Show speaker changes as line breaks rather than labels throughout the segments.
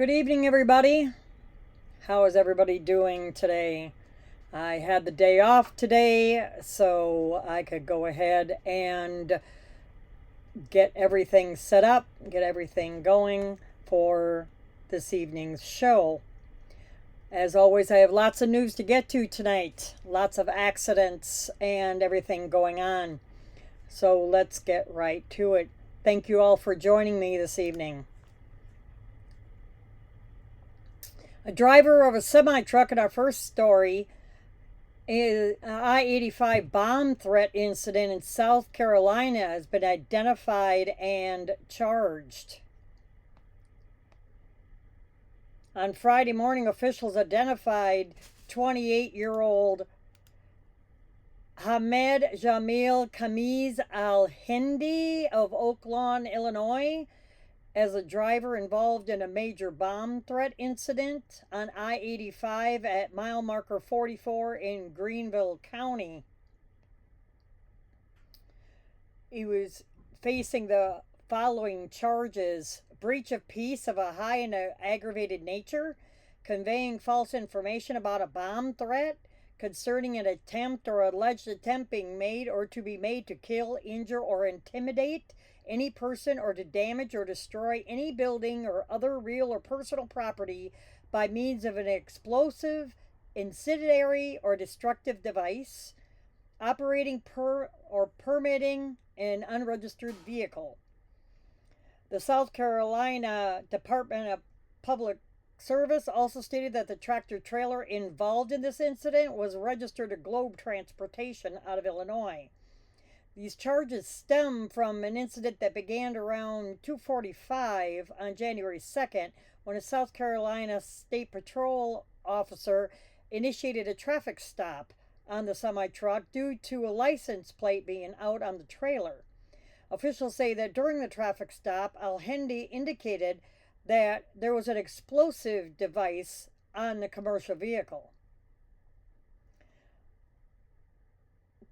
Good evening, everybody. How is everybody doing today? I had the day off today, so I could go ahead and get everything set up, get everything going for this evening's show. As always, I have lots of news to get to tonight, lots of accidents and everything going on. So let's get right to it. Thank you all for joining me this evening. A driver of a semi truck in our first story, an I-85 bomb threat incident in South Carolina has been identified and charged. On Friday morning, officials identified 28-year-old Hamed Jamil Kamiz Al-Hindi of Oak Lawn, Illinois, as a driver involved in a major bomb threat incident on I-85 at mile marker 44 in Greenville County. He was facing the following charges: breach of peace of a high and aggravated nature, conveying false information about a bomb threat, concerning an attempt or alleged attempt being made or to be made to kill, injure, or intimidate any person, or to damage or destroy any building or other real or personal property by means of an explosive, incendiary, or destructive device, operating or permitting an unregistered vehicle. The South Carolina Department of Public Service also stated that the tractor trailer involved in this incident was registered to Globe Transportation out of Illinois. These charges stem from an incident that began around 2:45 on January 2nd, when a South Carolina State Patrol officer initiated a traffic stop on the semi-truck due to a license plate being out on the trailer. Officials say that during the traffic stop, Al-Hindi indicated that there was an explosive device on the commercial vehicle.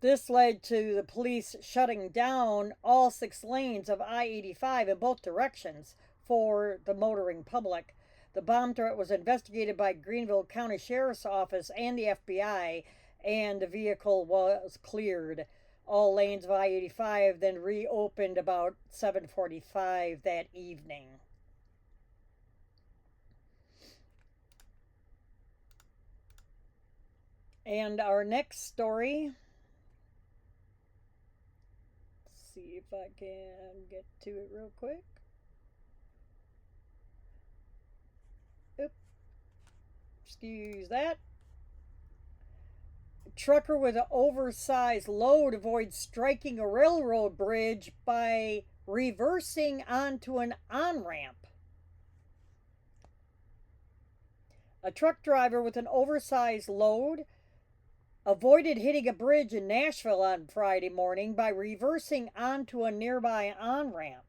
This led to the police shutting down all 6 lanes of I-85 in both directions for the motoring public. The bomb threat was investigated by Greenville County Sheriff's Office and the FBI, and the vehicle was cleared. All lanes of I-85 then reopened about 7:45 that evening. And our next story, see if I can get to it real quick. Oops, excuse that. Trucker with an oversized load avoids striking a railroad bridge by reversing onto an on-ramp. A truck driver with an oversized load avoided hitting a bridge in Nashville on Friday morning by reversing onto a nearby on-ramp.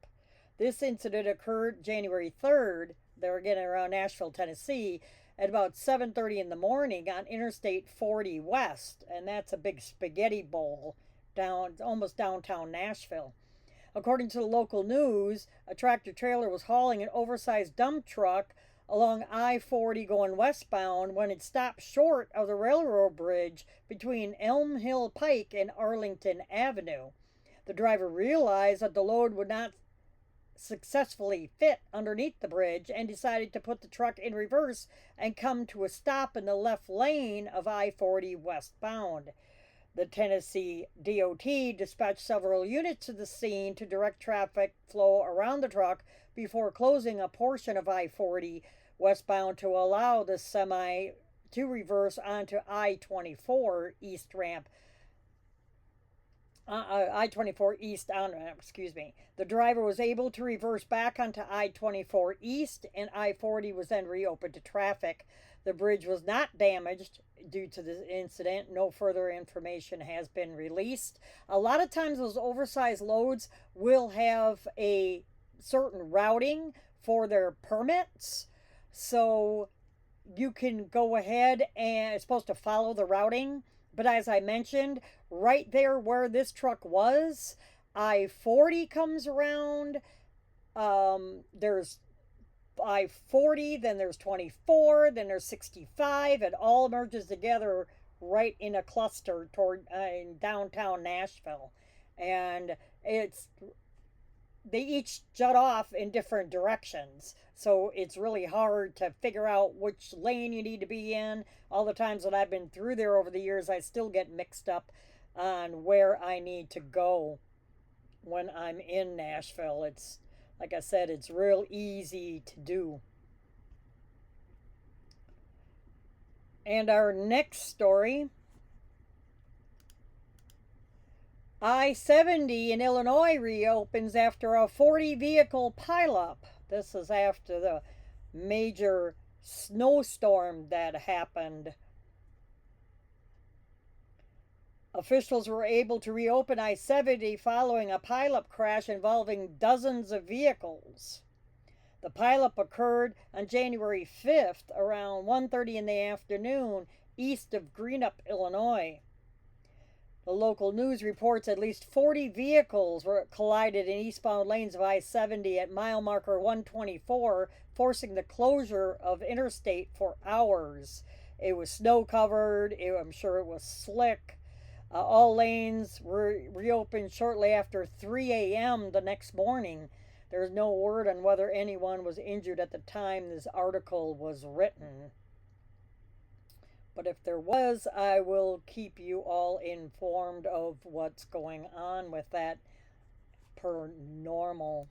This incident occurred January 3rd, they're again around Nashville, Tennessee, at about 7:30 in the morning on Interstate 40 West, and that's a big spaghetti bowl down almost downtown Nashville. According to the local news, a tractor trailer was hauling an oversized dump truck along I-40 going westbound when it stopped short of the railroad bridge between Elm Hill Pike and Arlington Avenue. The driver realized that the load would not successfully fit underneath the bridge and decided to put the truck in reverse and come to a stop in the left lane of I-40 westbound. The Tennessee DOT dispatched several units to the scene to direct traffic flow around the truck before closing a portion of I-40 westbound to allow the semi to reverse onto I-24 East ramp. I-24 East on ramp, excuse me. The driver was able to reverse back onto I-24 East, and I-40 was then reopened to traffic. The bridge was not damaged due to the incident. No further information has been released. A lot of times those oversized loads will have a certain routing for their permits, so you can go ahead and it's supposed to follow the routing. But as I mentioned, right there where this truck was, I-40 comes around. There's I-40, then there's 24, then there's 65. It all merges together right in a cluster toward in downtown Nashville. And it's they each jut off in different directions. So it's really hard to figure out which lane you need to be in. All the times that I've been through there over the years, I still get mixed up on where I need to go when I'm in Nashville. It's, like I said, it's real easy to do. And our next story, I-70 in Illinois reopens after a 40 vehicle pileup. This is after the major snowstorm that happened. Officials were able to reopen I-70 following a pileup crash involving dozens of vehicles. The pileup occurred on January 5th around 1:30 in the afternoon east of Greenup, Illinois. The local news reports at least 40 vehicles were collided in eastbound lanes of I-70 at mile marker 124, forcing the closure of interstate for hours. It was snow covered. I'm sure it was slick. All lanes were reopened shortly after 3 a.m. the next morning. There's no word on whether anyone was injured at the time this article was written. But if there was, I will keep you all informed of what's going on with that per normal.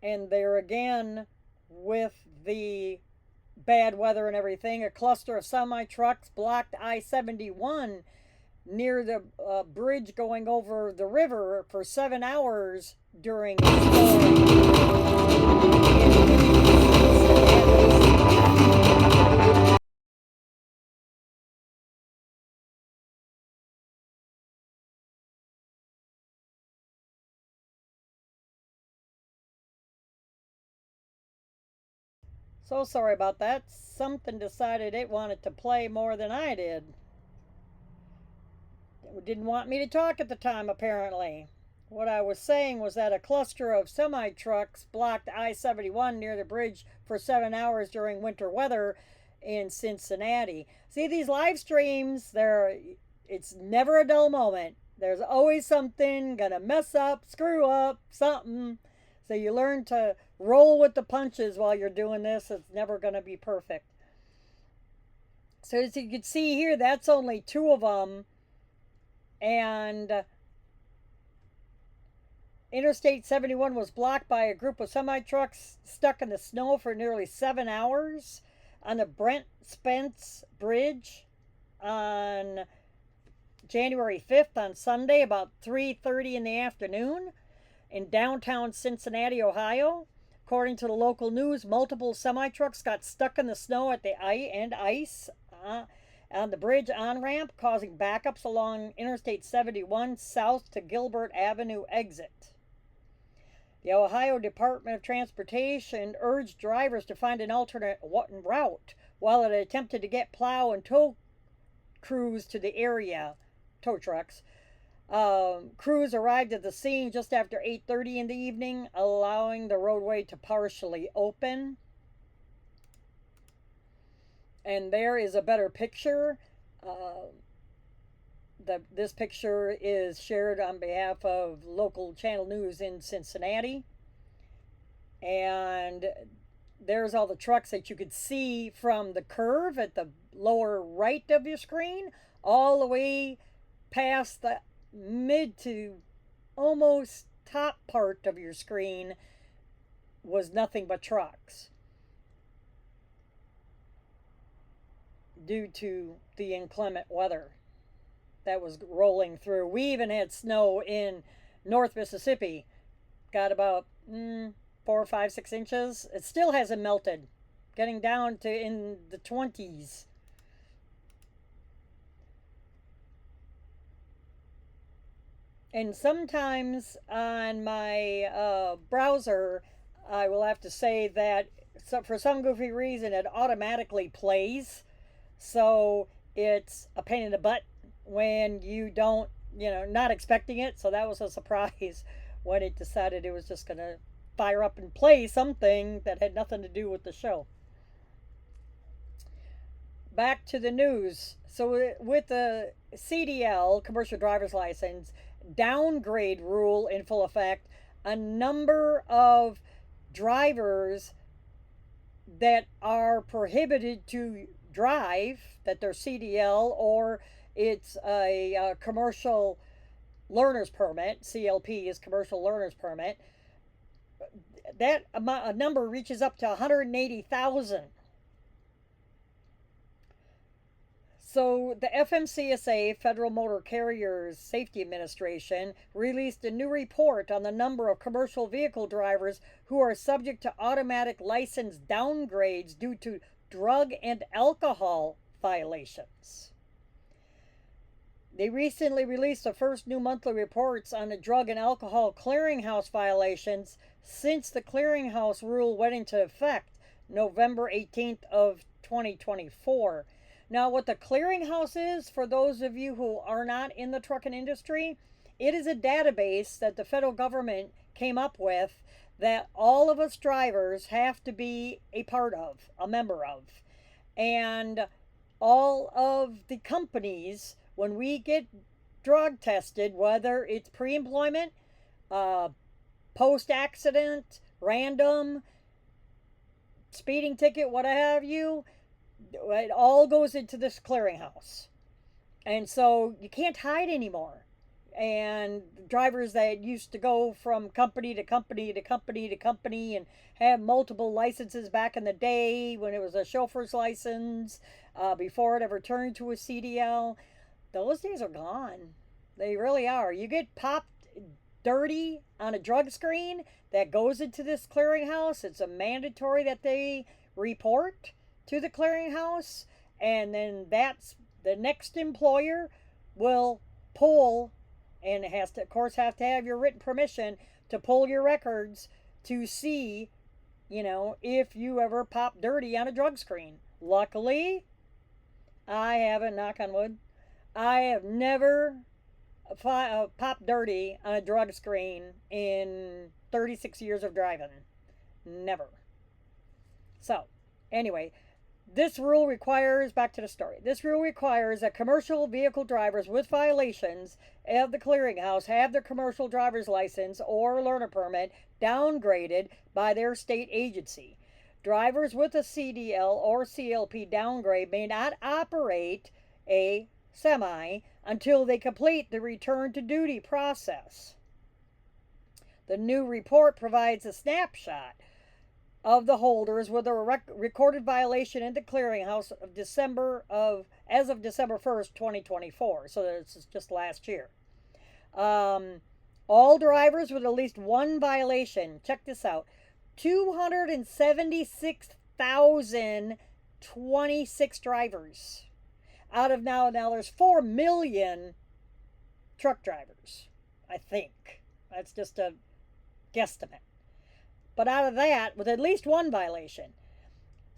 And there again, with the bad weather and everything, a cluster of semi-trucks blocked I-71 near the bridge going over the river for 7 hours during a storm. So sorry about that. Something decided it wanted to play more than I did. It didn't want me to talk at the time, apparently. What I was saying was that a cluster of semi trucks blocked I-71 near the bridge for 7 hours during winter weather in Cincinnati. See, these live streams, it's never a dull moment. There's always something gonna mess up, screw up, something. So you learn to roll with the punches while you're doing this. It's never gonna be perfect. So as you can see here, that's only two of them. And Interstate 71 was blocked by a group of semi trucks stuck in the snow for nearly 7 hours on the Brent Spence Bridge on January 5th on Sunday about 3:30 in the afternoon in downtown Cincinnati, Ohio. According to the local news, multiple semi trucks got stuck in the snow at the ice on the bridge on-ramp, causing backups along Interstate 71 south to Gilbert Avenue exit. The Ohio Department of Transportation urged drivers to find an alternate route while it attempted to get plow and tow crews to the area, tow trucks. Crews arrived at the scene just after 8:30 in the evening, allowing the roadway to partially open. And there is a better picture. This picture is shared on behalf of local channel news in Cincinnati. And there's all the trucks that you could see from the curve at the lower right of your screen, all the way past the mid to almost top part of your screen was nothing but trucks due to the inclement weather that was rolling through. We even had snow in North Mississippi. Got about 4, 5, 6 inches. It still hasn't melted. Getting down to in the 20s. And sometimes on my browser, I will have to say that for some goofy reason it automatically plays. So it's a pain in the butt when you don't, not expecting it. So that was a surprise when it decided it was just going to fire up and play something that had nothing to do with the show. Back to the news. So, with the CDL, commercial driver's license, downgrade rule in full effect, a number of drivers that are prohibited to drive, that they're CDL or it's a commercial learner's permit, CLP is commercial learner's permit, that amount, a number reaches up to 180,000. So, the FMCSA, Federal Motor Carriers Safety Administration, released a new report on the number of commercial vehicle drivers who are subject to automatic license downgrades due to drug and alcohol violations. They recently released the first new monthly reports on the drug and alcohol clearinghouse violations since the clearinghouse rule went into effect November 18th of 2024. Now, what the clearinghouse is, for those of you who are not in the trucking industry, it is a database that the federal government came up with that all of us drivers have to be a part of, a member of. And all of the companies, when we get drug tested, whether it's pre-employment, post-accident, random, speeding ticket, what have you, it all goes into this clearinghouse. And so you can't hide anymore. And drivers that used to go from company to company to company to company and have multiple licenses back in the day when it was a chauffeur's license, before it ever turned to a CDL, those days are gone. They really are. You get popped dirty on a drug screen that goes into this clearinghouse. It's a mandatory that they report to the clearinghouse, and then that's the next employer will pull, and it has to, of course, have to have your written permission to pull your records to see, if you ever pop dirty on a drug screen. Luckily, I haven't, knock on wood, I have never popped dirty on a drug screen in 36 years of driving. Never. So, anyway, this rule requires, back to the story, this rule requires that commercial vehicle drivers with violations of the clearinghouse have their commercial driver's license or learner permit downgraded by their state agency. Drivers with a CDL or CLP downgrade may not operate a semi until they complete the return to duty process. The new report provides a snapshot of the holders with a recorded violation in the clearinghouse as of December 1st, 2024. So this is just last year. All drivers with at least one violation, check this out, 276,026 drivers. Out of now there's 4 million truck drivers, I think. That's just a guesstimate. But out of that, with at least one violation,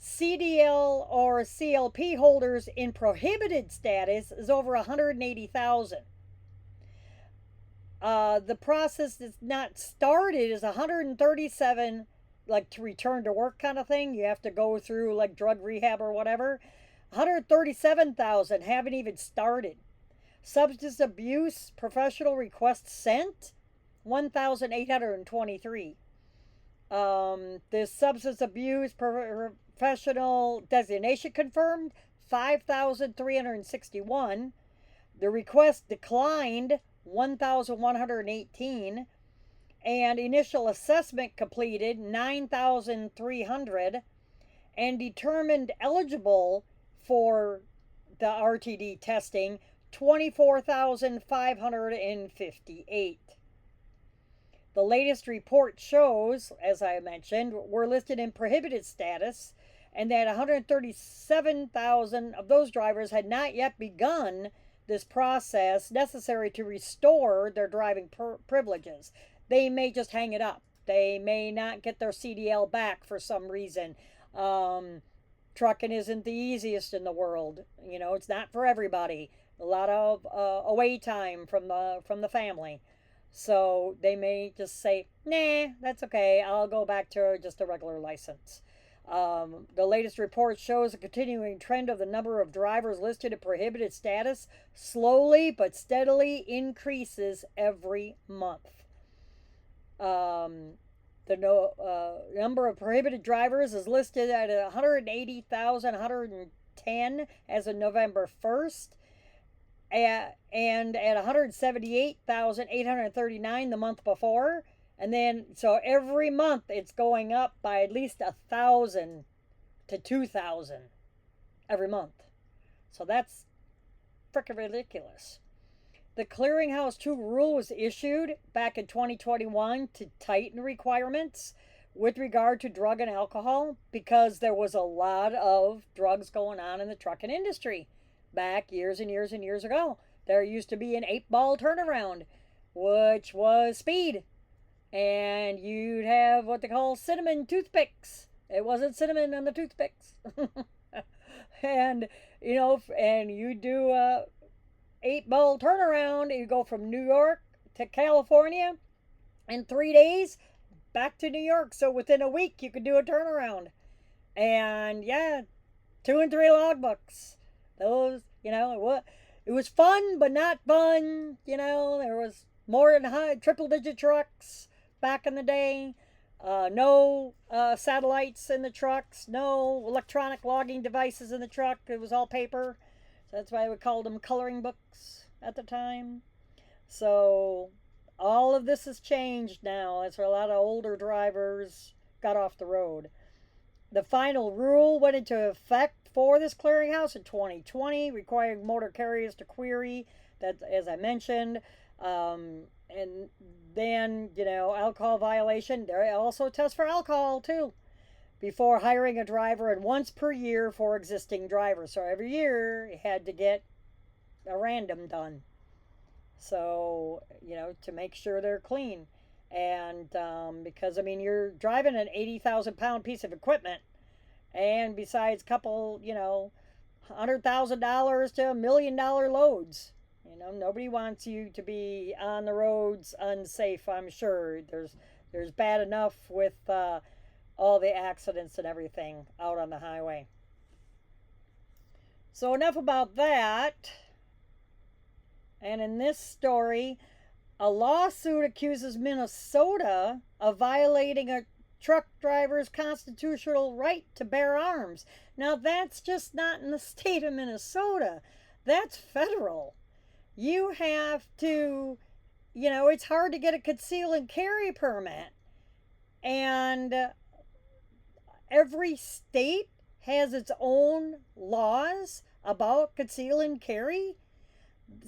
CDL or CLP holders in prohibited status is over 180,000. The process that's not started is 137, like to return to work kind of thing. You have to go through like drug rehab or whatever. 137,000 haven't even started. Substance abuse professional requests sent, 1,823. The substance abuse professional designation confirmed, 5,361. The request declined, 1,118. And initial assessment completed, 9,300. And determined eligible for the RTD testing, 24,558. The latest report shows, as I mentioned, we're listed in prohibited status, and that 137,000 of those drivers had not yet begun this process necessary to restore their driving privileges. They may just hang it up. They may not get their CDL back for some reason. Trucking isn't the easiest in the world. It's not for everybody. A lot of away time from the family. So they may just say, nah, that's okay. I'll go back to just a regular license. The latest report shows a continuing trend of the number of drivers listed at prohibited status slowly but steadily increases every month. The number of prohibited drivers is listed at 180,110 as of November 1st, and at 178,839 the month before. And then, so every month it's going up by at least 1,000 to 2,000 every month. So that's freaking ridiculous. The Clearinghouse 2 rule was issued back in 2021 to tighten requirements with regard to drug and alcohol because there was a lot of drugs going on in the trucking industry back years and years and years ago. There used to be an 8-ball turnaround, which was speed. And you'd have what they call cinnamon toothpicks. It wasn't cinnamon on the toothpicks. And, and you do a 8-ball turnaround. You go from New York to California in 3 days, back to New York. So within a week, you could do a turnaround. And yeah, 2 and 3 logbooks. Those, it was fun, but not fun. There was more than triple digit trucks back in the day. No satellites in the trucks. No electronic logging devices in the truck. It was all paper. So that's why we called them coloring books at the time. So all of this has changed now. That's where a lot of older drivers got off the road. The final rule went into effect for this clearinghouse in 2020, requiring motor carriers to query that, as I mentioned. And then, alcohol violation. They also test for alcohol too before hiring a driver, and once per year for existing drivers. So every year you had to get a random done. So, to make sure they're clean. And because, you're driving an 80,000 pound piece of equipment, and besides, couple, $100,000 to $1 million loads. Nobody wants you to be on the roads unsafe. I'm sure there's bad enough with all the accidents and everything out on the highway. So enough about that. And in this story, a lawsuit accuses Minnesota of violating a truck driver's constitutional right to bear arms. Now, that's just not in the state of Minnesota. That's federal. You have to, it's hard to get a conceal and carry permit. And every state has its own laws about conceal and carry.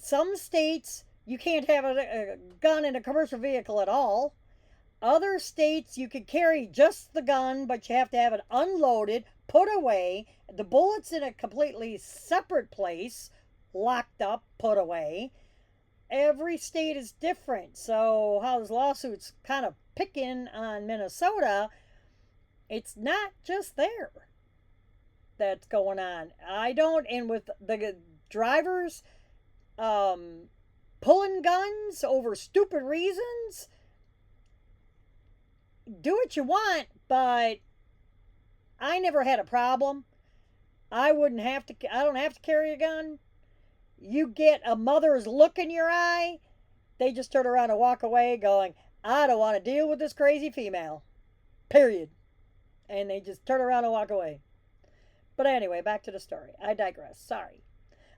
Some states, you can't have a gun in a commercial vehicle at all. Other states, you can carry just the gun, but you have to have it unloaded, put away, the bullets in a completely separate place, locked up, put away. Every state is different. So how this lawsuit's kind of picking on Minnesota, it's not just there that's going on. And with the drivers pulling guns over stupid reasons, do what you want, but I never had a problem. I don't have to carry a gun. You get a mother's look in your eye, they just turn around and walk away going, I don't want to deal with this crazy female. Period. And they just turn around and walk away. But anyway, back to the story. I digress. Sorry.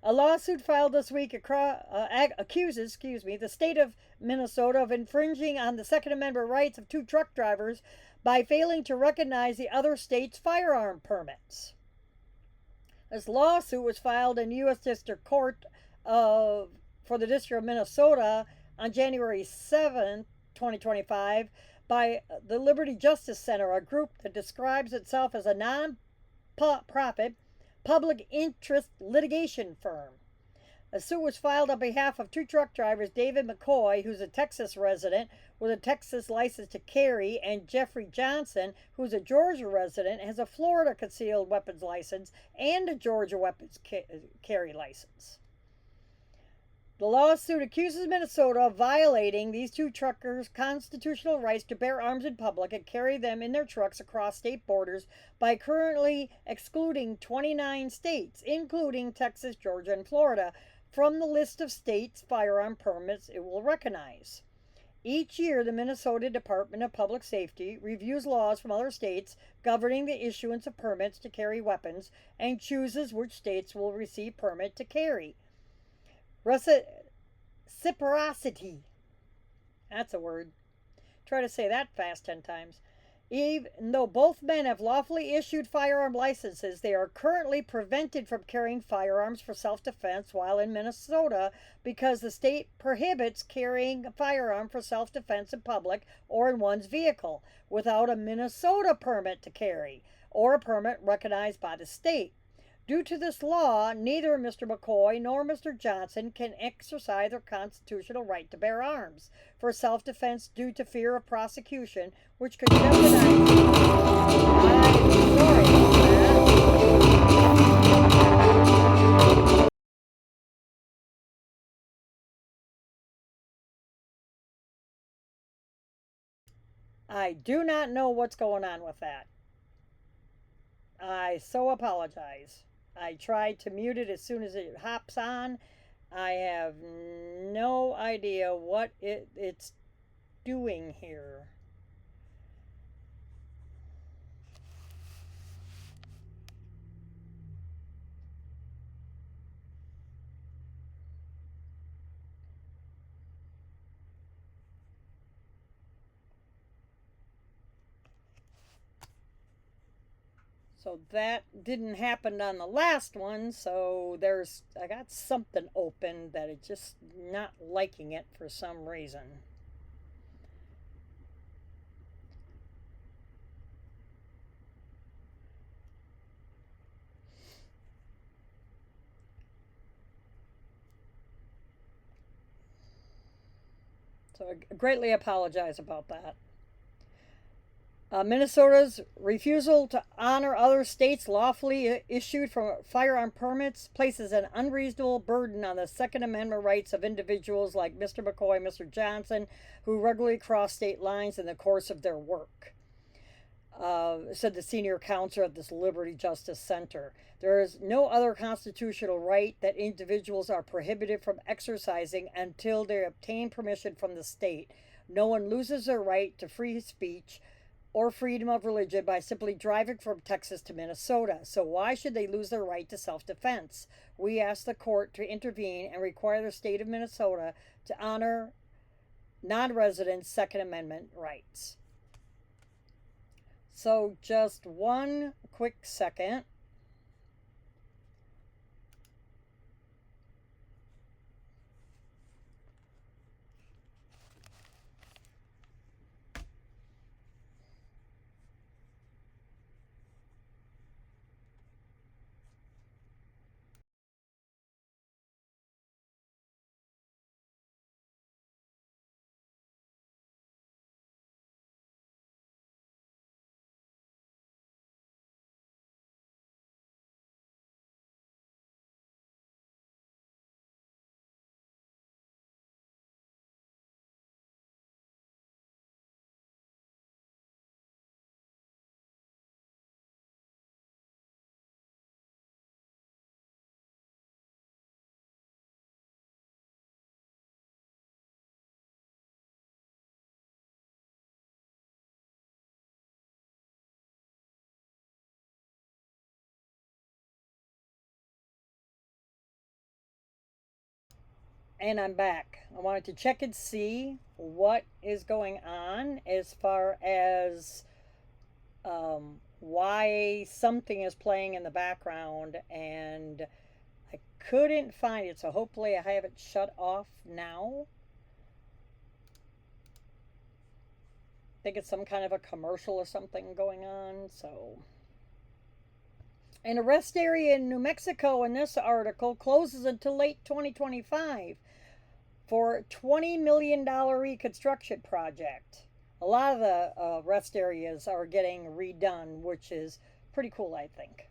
A lawsuit filed this week accuses the state of Minnesota of infringing on the Second Amendment rights of 2 truck drivers by failing to recognize the other state's firearm permits. This lawsuit was filed in U.S. District Court for the District of Minnesota on January 7th, 2025, by the Liberty Justice Center, a group that describes itself as a non-profit public interest litigation firm. A suit was filed on behalf of 2 truck drivers, David McCoy, who's a Texas resident with a Texas license to carry, and Jeffrey Johnson, who's a Georgia resident, has a Florida concealed weapons license and a Georgia weapons carry license. The lawsuit accuses Minnesota of violating these two truckers' constitutional rights to bear arms in public and carry them in their trucks across state borders by currently excluding 29 states, including Texas, Georgia, and Florida, from the list of states' firearm permits it will recognize. Each year, the Minnesota Department of Public Safety reviews laws from other states governing the issuance of permits to carry weapons and chooses which states will receive permit to carry. Reciprocity. That's a word. Try to say that fast 10 times. Even though both men have lawfully issued firearm licenses, they are currently prevented from carrying firearms for self defense while in Minnesota because the state prohibits carrying a firearm for self defense in public or in one's vehicle without a Minnesota permit to carry or a permit recognized by the state. Due to this law, neither Mr. McCoy nor Mr. Johnson can exercise their constitutional right to bear arms for self defense due to fear of prosecution, which could jeopardize. I'm sorry. I do not know what's going on with that. I so apologize. I tried to mute it as soon as it hops on. I have no idea what it's doing here. So that didn't happen on the last one, so I got something open that it's just not liking it for some reason. So I greatly apologize about that. Minnesota's refusal to honor other states' lawfully issued firearm permits places an unreasonable burden on the Second Amendment rights of individuals like Mr. McCoy and Mr. Johnson, who regularly cross state lines in the course of their work. Said the senior counselor at this Liberty Justice Center. There is no other constitutional right that individuals are prohibited from exercising until they obtain permission from the state. No one loses their right to free speech or freedom of religion by simply driving from Texas to Minnesota. So why should they lose their right to self-defense? We ask the court to intervene and require the state of Minnesota to honor non-residents' Second Amendment rights. So just one quick second. And I'm back. I wanted to check and see what is going on as far as why something is playing in the background, and I couldn't find it, so hopefully I have it shut off now. I think it's some kind of a commercial or something going on, so. An arrest area in New Mexico in this article closes until late 2025 for a $20 million reconstruction project. A lot of the rest areas are getting redone, which is pretty cool, I think.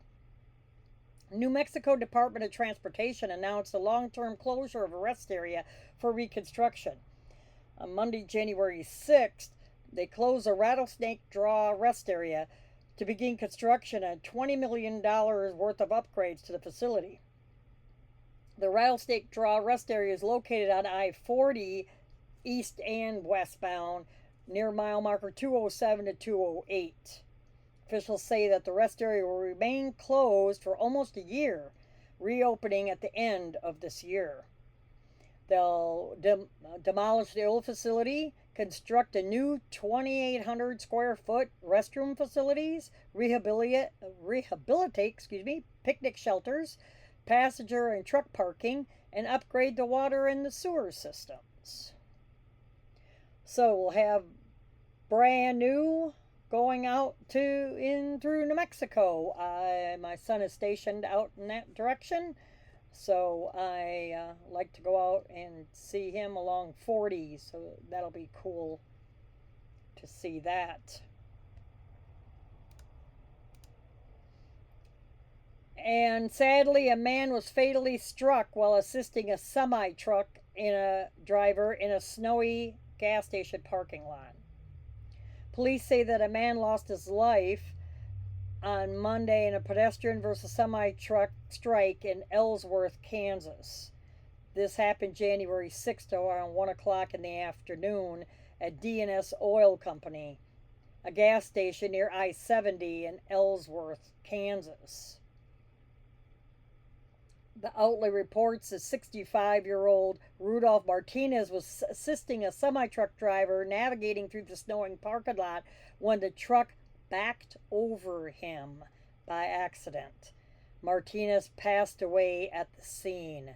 New Mexico Department of Transportation announced a long-term closure of a rest area for reconstruction. On Monday, January 6th, they closed a Rattlesnake Draw rest area to begin construction on $20 million worth of upgrades to the facility. The Rattlesnake Draw rest area is located on I-40 east and westbound near mile marker 207 to 208. Officials say that the rest area will remain closed for almost a year, reopening at the end of this year. They'll demolish the old facility, construct a new 2,800 square foot restroom facilities, rehabilitate picnic shelters, passenger and truck parking, and upgrade the water and the sewer systems. So we'll have brand new going out through New Mexico. My son is stationed out in that direction, so I like to go out and see him along 40. So that'll be cool to see that. And sadly, a man was fatally struck while assisting a semi-truck driver in a snowy gas station parking lot. Police say that a man lost his life on Monday in a pedestrian versus semi-truck strike in Ellsworth, Kansas. This happened January 6th around 1 o'clock in the afternoon at D&S Oil Company, a gas station near I-70 in Ellsworth, Kansas. The outlet reports a 65-year-old Rudolph Martinez was assisting a semi-truck driver navigating through the snowing parking lot when the truck backed over him by accident. Martinez passed away at the scene.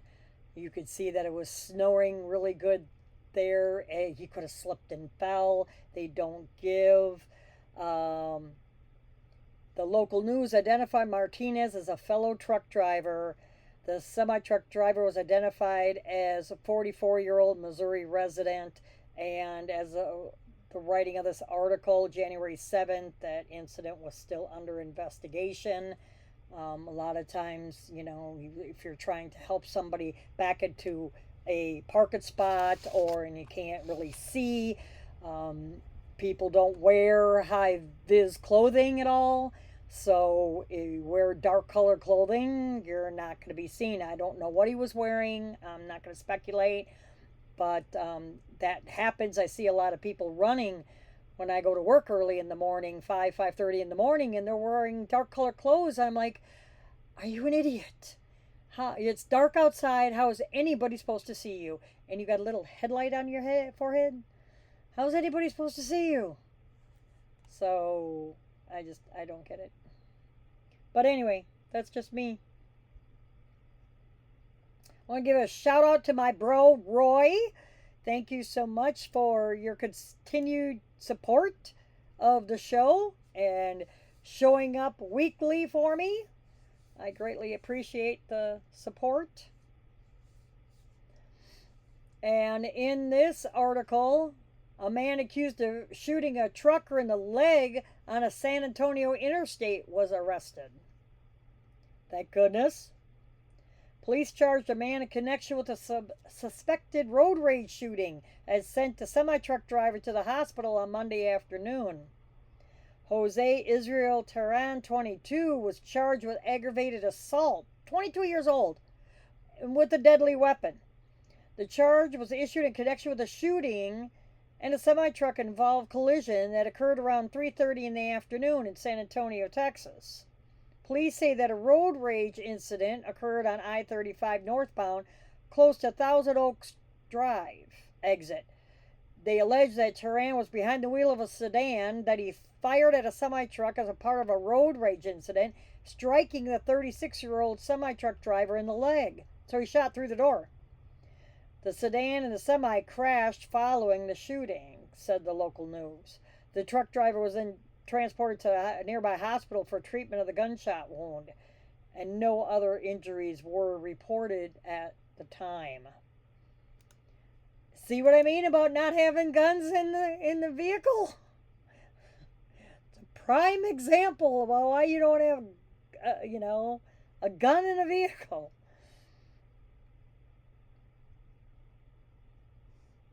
You could see that it was snowing really good there. He could have slipped and fell. They don't give. The local news identified Martinez as a fellow truck driver. The semi-truck driver was identified as a 44-year-old Missouri resident, and as the writing of this article, January 7th, that incident was still under investigation. A lot of times, if you're trying to help somebody back into a parking spot and you can't really see, people don't wear high-vis clothing at all. So if you wear dark color clothing, you're not going to be seen. I don't know what he was wearing. I'm not going to speculate. But that happens. I see a lot of people running when I go to work early in the morning, 5:30 in the morning, and they're wearing dark color clothes. I'm like, are you an idiot? It's dark outside. How is anybody supposed to see you? And you got a little headlight on your forehead? How's anybody supposed to see you? So I don't get it. But anyway, that's just me. I want to give a shout out to my bro, Roy. Thank you so much for your continued support of the show and showing up weekly for me. I greatly appreciate the support. And in this article, a man accused of shooting a trucker in the leg on a San Antonio interstate was arrested. Thank goodness. Police charged a man in connection with a suspected road rage shooting and sent a semi-truck driver to the hospital on Monday afternoon. Jose Israel Terran, 22, was charged with aggravated assault, 22 years old, with a deadly weapon. The charge was issued in connection with a shooting and a semi-truck involved collision that occurred around 3:30 in the afternoon in San Antonio, Texas. Police say that a road rage incident occurred on I-35 northbound close to Thousand Oaks Drive exit. They allege that Terran was behind the wheel of a sedan, that he fired at a semi-truck as a part of a road rage incident, striking the 36-year-old semi-truck driver in the leg. So he shot through the door. The sedan and the semi crashed following the shooting, said the local news. The truck driver was then transported to a nearby hospital for treatment of the gunshot wound, and no other injuries were reported at the time. See what I mean about not having guns in the vehicle? It's a prime example of why you don't have, A gun in a vehicle.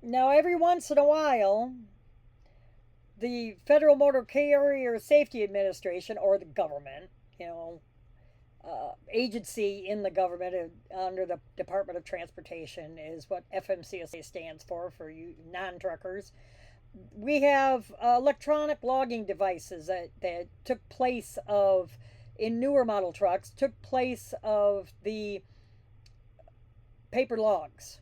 Now, every once in a while, the Federal Motor Carrier Safety Administration, or the government, you know, agency in the government under the Department of Transportation is what FMCSA stands for you non-truckers. We have electronic logging devices that took place of, in newer model trucks, took place of the paper logs.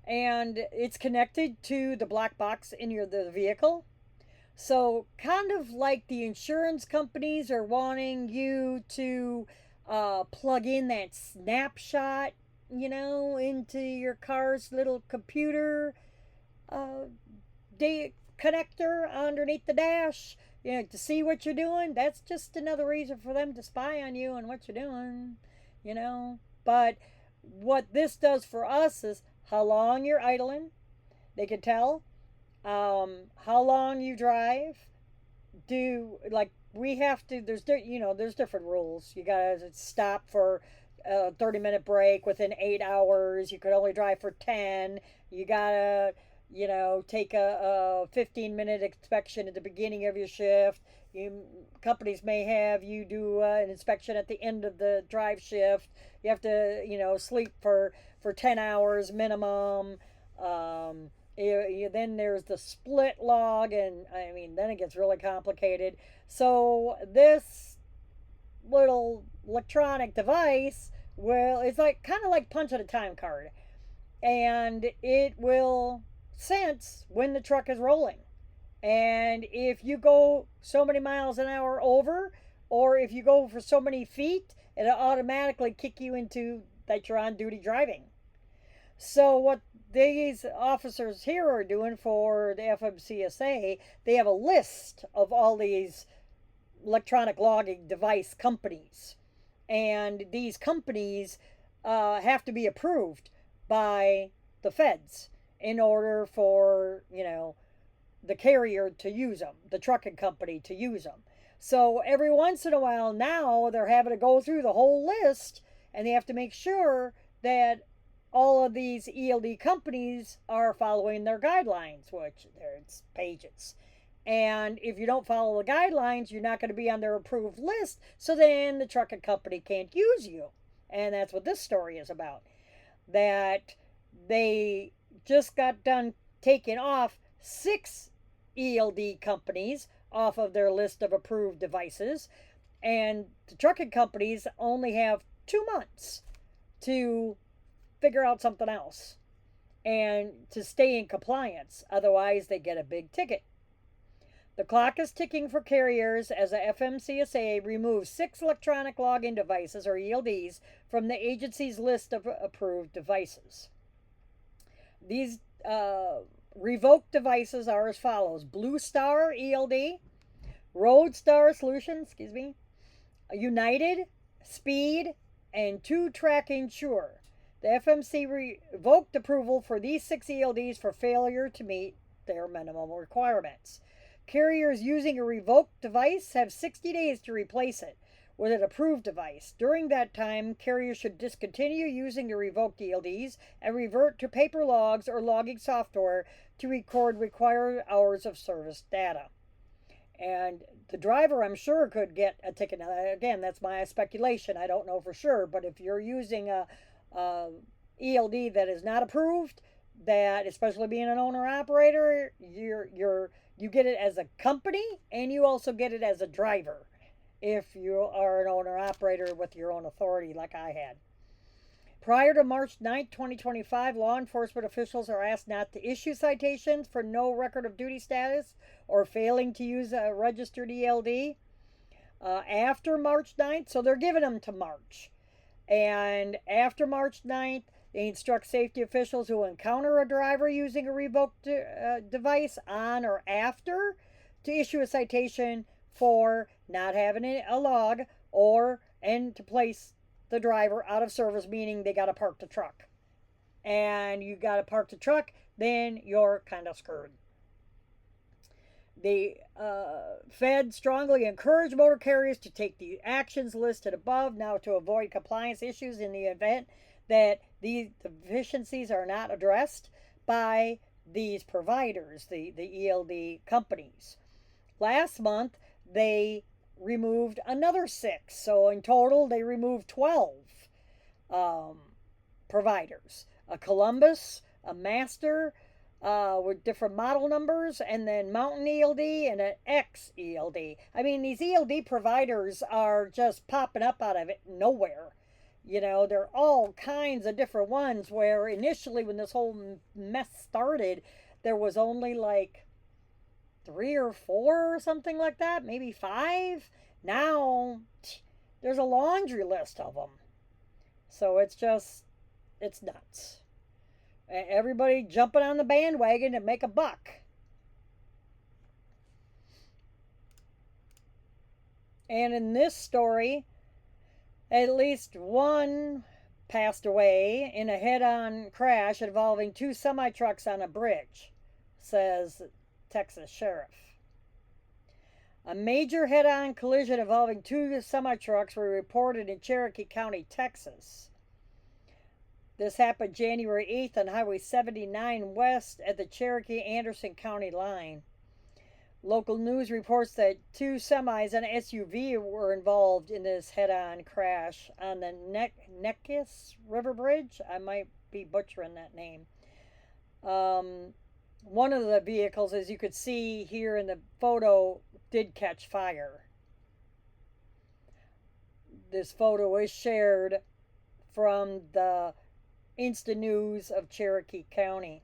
And it's connected to the black box in the vehicle. So, kind of like the insurance companies are wanting you to plug in that snapshot, into your car's little computer uh, connector underneath the dash, to see what you're doing. That's just another reason for them to spy on you and what you're doing, But what this does for us is how long you're idling. They can tell how long you drive. We have to, there's different rules. You gotta stop for a 30-minute break within 8 hours. You could only drive for 10. You gotta, take a 15-minute inspection at the beginning of your shift. Companies may have you do an inspection at the end of the drive shift. You have to, sleep for 10 hours minimum. Then there's the split log, and I mean, then it gets really complicated. So this little electronic device it's like kind of like punching a time card, and it will sense when the truck is rolling. And if you go so many miles an hour over, or if you go for so many feet, it'll automatically kick you into that you're on duty driving. So what these officers here are doing for the FMCSA, they have a list of all these electronic logging device companies. And these companies have to be approved by the feds in order for, the carrier to use them, the trucking company to use them. So every once in a while now, they're having to go through the whole list, and they have to make sure that all of these ELD companies are following their guidelines, which there's pages. And if you don't follow the guidelines, you're not going to be on their approved list, so then the trucking company can't use you. And that's what this story is about. That they just got done taking off 6 ELD companies off of their list of approved devices, and the trucking companies only have 2 months to figure out something else and to stay in compliance. Otherwise, they get a big ticket. The clock is ticking for carriers as the FMCSA removes 6 electronic login devices, or ELDs, from the agency's list of approved devices. These revoked devices are as follows: Blue Star ELD, Roadstar Solutions, United, Speed, and 2-Track Insure. The FMC revoked approval for these 6 ELDs for failure to meet their minimum requirements. Carriers using a revoked device have 60 days to replace it with an approved device. During that time, carriers should discontinue using the revoked ELDs and revert to paper logs or logging software to record required hours of service data. And the driver, I'm sure, could get a ticket. Now, again, that's my speculation. I don't know for sure. But if you're using a ELD that is not approved, that, especially being an owner operator, you get it as a company, and you also get it as a driver if you are an owner operator with your own authority like I had. Prior to March 9, 2025, law enforcement officials are asked not to issue citations for no record of duty status or failing to use a registered ELD after March 9th. So they're giving them to March. And after March 9th, they instruct safety officials who encounter a driver using a revoked device on or after to issue a citation for not having a log, and to place the driver out of service, meaning they got to park the truck. And you got to park the truck, then you're kind of screwed. The Fed strongly encouraged motor carriers to take the actions listed above now to avoid compliance issues in the event that these deficiencies are not addressed by these providers, the ELD companies. Last month, they removed another 6. So in total, they removed 12 um, providers: a Columbus, a Master, with different model numbers, and then Mountain ELD and an X ELD. I mean, these ELD providers are just popping up out of it nowhere. You know, there are all kinds of different ones where initially, when this whole mess started, there was only like 3 or 4 or something like that, maybe 5. Now, there's a laundry list of them. So it's nuts. Everybody jumping on the bandwagon to make a buck. And in this story, at least one passed away in a head-on crash involving 2 semi-trucks on a bridge, says Texas sheriff. A major head-on collision involving 2 semi-trucks were reported in Cherokee County, Texas. This happened January 8th on Highway 79 west at the Cherokee-Anderson County line. Local news reports that 2 semis and an SUV were involved in this head-on crash on the Neches River Bridge. I might be butchering that name. One of the vehicles, as you could see here in the photo, did catch fire. This photo is shared from the Insta News of Cherokee County.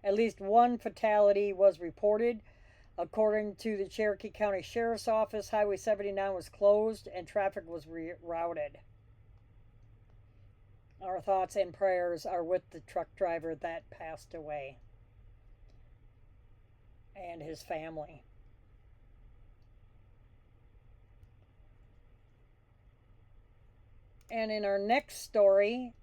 At least one fatality was reported. According to the Cherokee County Sheriff's Office, Highway 79 was closed and traffic was rerouted. Our thoughts and prayers are with the truck driver that passed away and his family. And in our next story,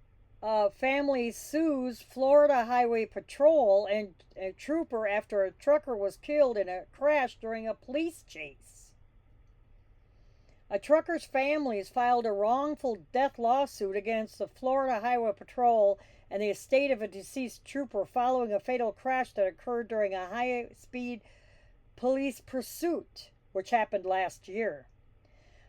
family sues Florida Highway Patrol and a trooper after a trucker was killed in a crash during a police chase. A trucker's family has filed a wrongful death lawsuit against the Florida Highway Patrol and the estate of a deceased trooper following a fatal crash that occurred during a high-speed police pursuit, which happened last year.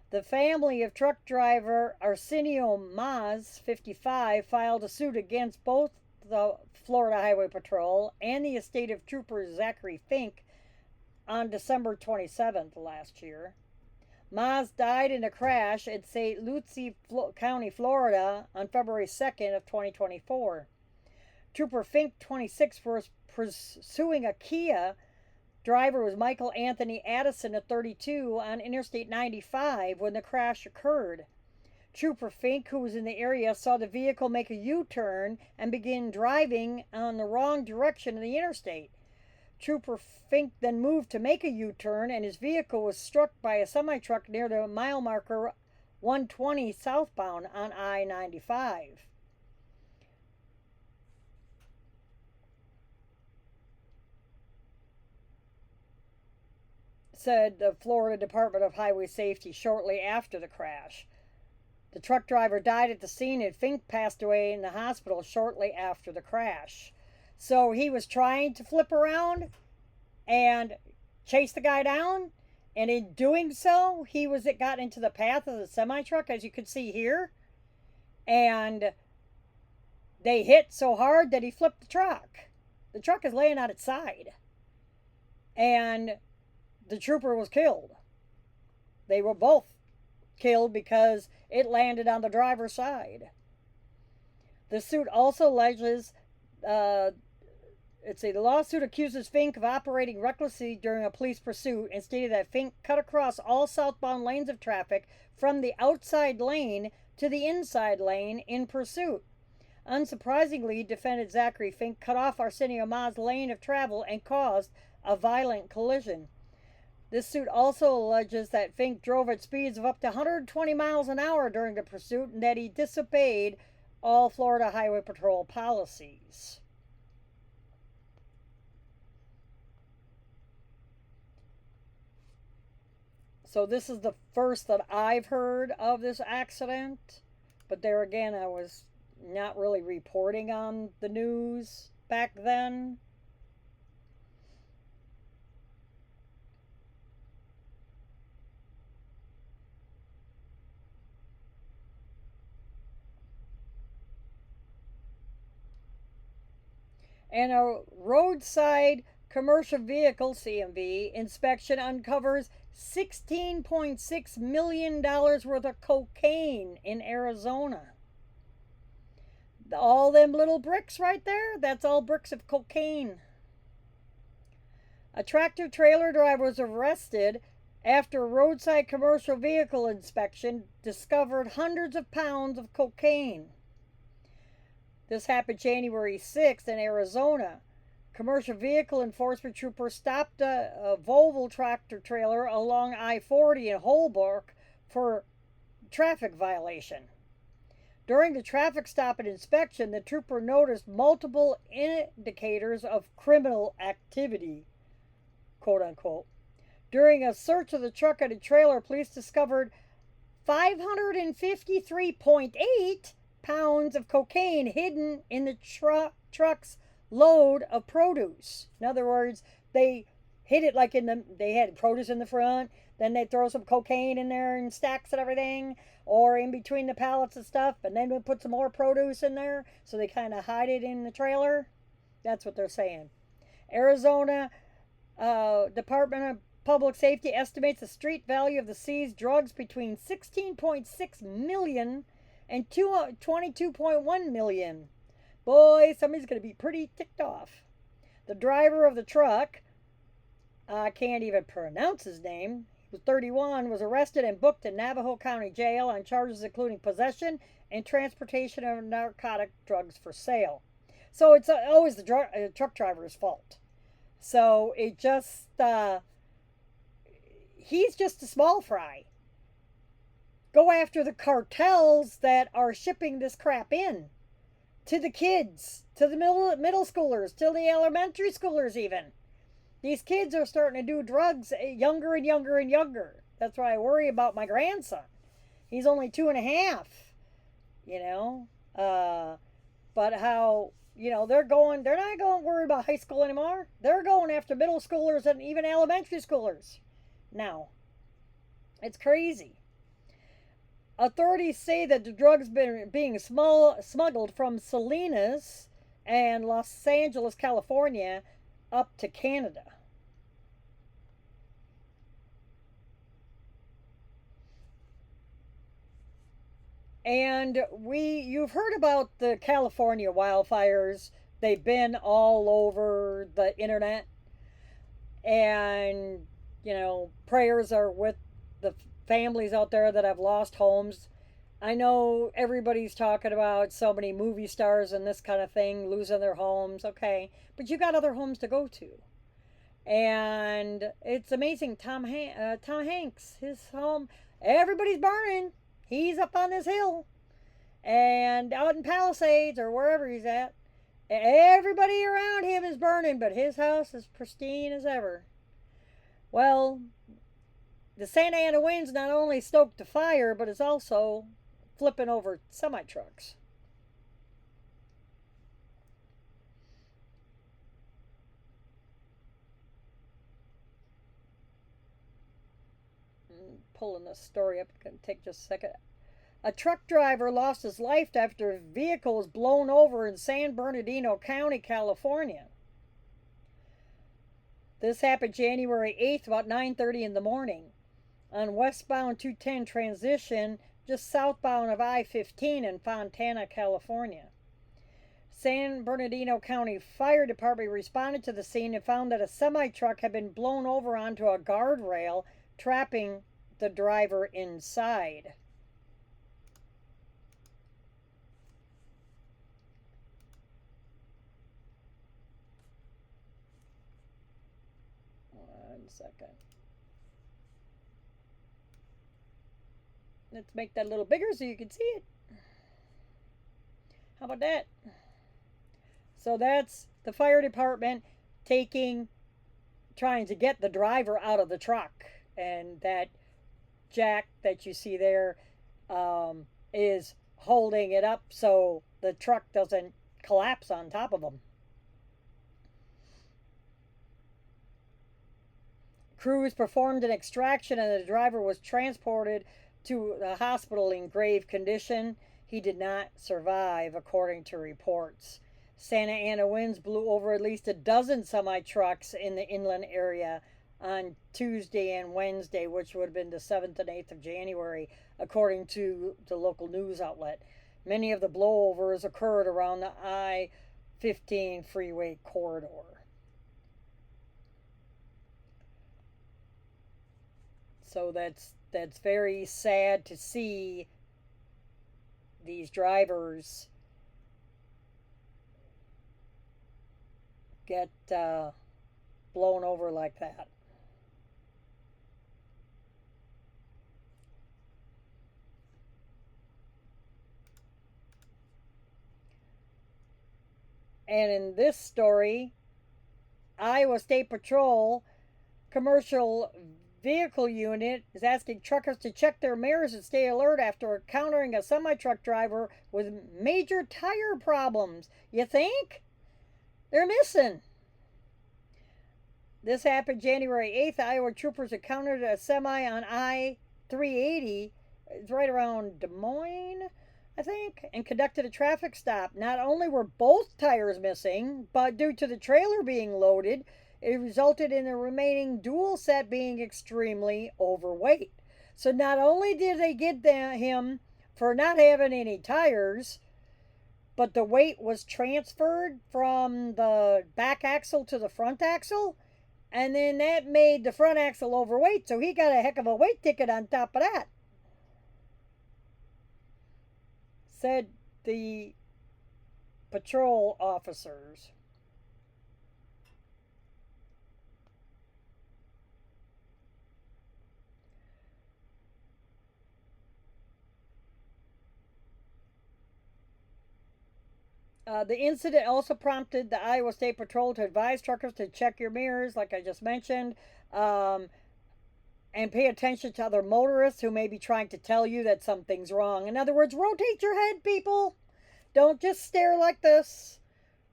The family of truck driver Arsenio Maz, 55, filed a suit against both the Florida Highway Patrol and the estate of Trooper Zachary Fink on December 27th last year. Maz died in a crash in St. Lucie County, Florida on February 2nd of 2024. Trooper Fink, 26, was pursuing a Kia. Driver was Michael Anthony Addison at 32 on Interstate 95 when the crash occurred. Trooper Fink, who was in the area, saw the vehicle make a U-turn and begin driving on the wrong direction of the interstate. Trooper Fink then moved to make a U-turn and his vehicle was struck by a semi-truck near the mile marker 120 southbound on I-95. Said the Florida Department of Highway Safety shortly after the crash. The truck driver died at the scene and Fink passed away in the hospital shortly after the crash. So he was trying to flip around and chase the guy down, and in doing so, it got into the path of the semi-truck, as you can see here, and they hit so hard that he flipped the truck. The truck is laying on its side, and the trooper was killed. They were both killed because it landed on the driver's side. The suit also alleges, the lawsuit accuses Fink of operating recklessly during a police pursuit and stated that Fink cut across all southbound lanes of traffic from the outside lane to the inside lane in pursuit. Unsurprisingly, defendant Zachary Fink cut off Arsenio Maz's lane of travel and caused a violent collision. This suit also alleges that Fink drove at speeds of up to 120 miles an hour during the pursuit and that he disobeyed all Florida Highway Patrol policies. So this is the first that I've heard of this accident. But there again, I was not really reporting on the news back then. And a roadside commercial vehicle CMV inspection uncovers $16.6 million worth of cocaine in Arizona. All them little bricks right there, that's all bricks of cocaine. A tractor trailer driver was arrested after a roadside commercial vehicle inspection discovered hundreds of pounds of cocaine. This happened January 6th in Arizona. Commercial vehicle enforcement troopers stopped a Volvo tractor trailer along I-40 in Holbrook for traffic violation. During the traffic stop and inspection, the trooper noticed multiple indicators of criminal activity, quote unquote. During a search of the truck and a trailer, police discovered 553.8 pounds of cocaine hidden in the truck's load of produce. In other words, they hid it like they had produce in the front, then they'd throw some cocaine in there in stacks and everything, or in between the pallets and stuff, and then we'd put some more produce in there, so they kind of hide it in the trailer. That's what they're saying. Arizona Department of Public Safety estimates the street value of the seized drugs between $16.6 million and $22.1 million. Boy, somebody's going to be pretty ticked off. The driver of the truck, I can't even pronounce his name, he was 31, was arrested and booked in Navajo County Jail on charges including possession and transportation of narcotic drugs for sale. So it's always the truck driver's fault. So it just, he's just a small fry. Go after the cartels that are shipping this crap in to the kids, to the middle schoolers, to the elementary schoolers even. These kids are starting to do drugs younger and younger and younger. That's why I worry about my grandson. He's only 2.5, you know. But how, they're not going to worry about high school anymore. They're going after middle schoolers and even elementary schoolers now. It's crazy. Authorities say that the drugs being smuggled from Salinas and Los Angeles, California, up to Canada. And you've heard about the California wildfires. They've been all over the internet. And, prayers are with the families out there that have lost homes. I know everybody's talking about so many movie stars and this kind of thing losing their homes. Okay, but you got other homes to go to. And it's amazing. Tom Hanks, his home, everybody's burning. He's up on this hill and out in Palisades or wherever he's at. Everybody around him is burning, but his house is pristine as ever. Well, the Santa Ana winds not only stoked the fire, but it's also flipping over semi trucks. Pulling this story up, it's going to take just a second. A truck driver lost his life after a vehicle was blown over in San Bernardino County, California. This happened January 8th, about 9:30 in the morning, on westbound 210 transition just southbound of I-15 in Fontana, California. San Bernardino County Fire Department responded to the scene and found that a semi-truck had been blown over onto a guardrail, trapping the driver inside. One second. Let's make that a little bigger so you can see it. How about that? So that's the fire department trying to get the driver out of the truck. And that jack that you see there is holding it up so the truck doesn't collapse on top of them. Crews performed an extraction and the driver was transported to the hospital in grave condition. He did not survive, according to reports. Santa Ana winds blew over at least a dozen semi trucks in the inland area on Tuesday and Wednesday, which would have been the 7th and 8th of January, according to the local news outlet. Many of the blowovers occurred around the I-15 freeway corridor. So that's very sad to see these drivers get blown over like that. And in this story, Iowa State Patrol commercial vehicle unit is asking truckers to check their mirrors and stay alert after encountering a semi-truck driver with major tire problems. You think? They're missing. This happened January 8th. Iowa troopers encountered a semi on I-380. It's right around Des Moines, I think, and conducted a traffic stop. Not only were both tires missing, but due to the trailer being loaded, it resulted in the remaining dual set being extremely overweight. So not only did they get him for not having any tires, but the weight was transferred from the back axle to the front axle, and then that made the front axle overweight, so he got a heck of a weight ticket on top of that. Said the patrol officers. The incident also prompted the Iowa State Patrol to advise truckers to check your mirrors, like I just mentioned, and pay attention to other motorists who may be trying to tell you that something's wrong. In other words, rotate your head, people. Don't just stare like this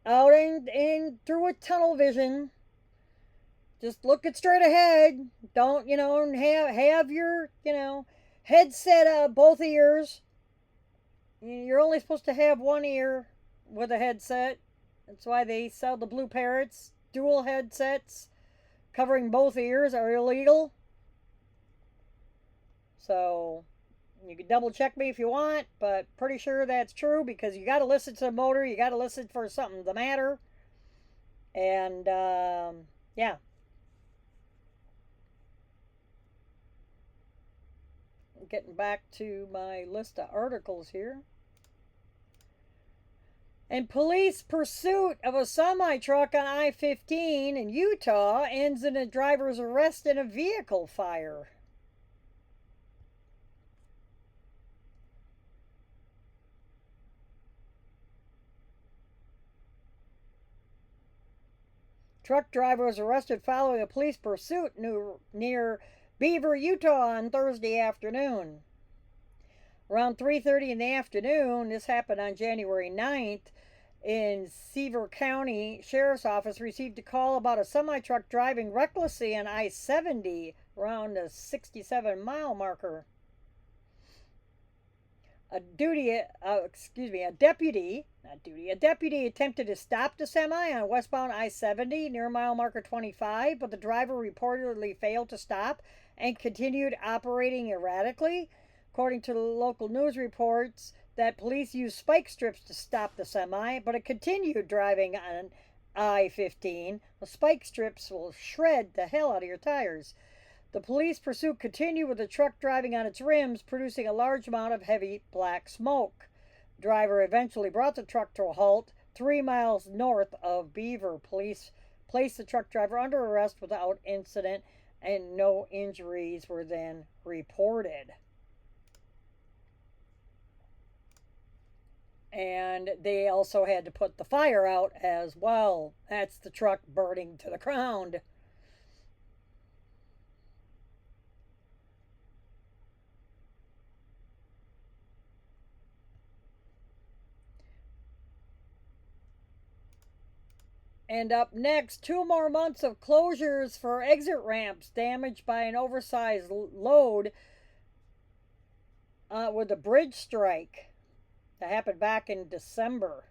out and through a tunnel vision. Just look it straight ahead. Don't, have your, headset both ears. You're only supposed to have one ear with a headset. That's why they sell the Blue Parrots. Dual headsets covering both ears are illegal. So you can double check me if you want, but pretty sure that's true because you got to listen to the motor. You got to listen for something the matter. And yeah. Getting back to my list of articles here. And police pursuit of a semi-truck on I-15 in Utah ends in a driver's arrest and a vehicle fire. Truck driver was arrested following a police pursuit near Beaver, Utah on Thursday afternoon. Around 3:30 in the afternoon, this happened on January 9th, in Sevier County Sheriff's Office received a call about a semi-truck driving recklessly on I-70 around the 67-mile marker. A deputy attempted to stop the semi on westbound I-70 near mile marker 25, but the driver reportedly failed to stop and continued operating erratically. According to the local news reports, that police used spike strips to stop the semi, but it continued driving on I-15. The spike strips will shred the hell out of your tires. The police pursuit continued with the truck driving on its rims, producing a large amount of heavy black smoke. The driver eventually brought the truck to a halt 3 miles north of Beaver. Police placed the truck driver under arrest without incident, and no injuries were then reported. And they also had to put the fire out as well. That's the truck burning to the ground. And up next, 2 more months of closures for exit ramps damaged by an oversized load with a bridge strike that happened back in December.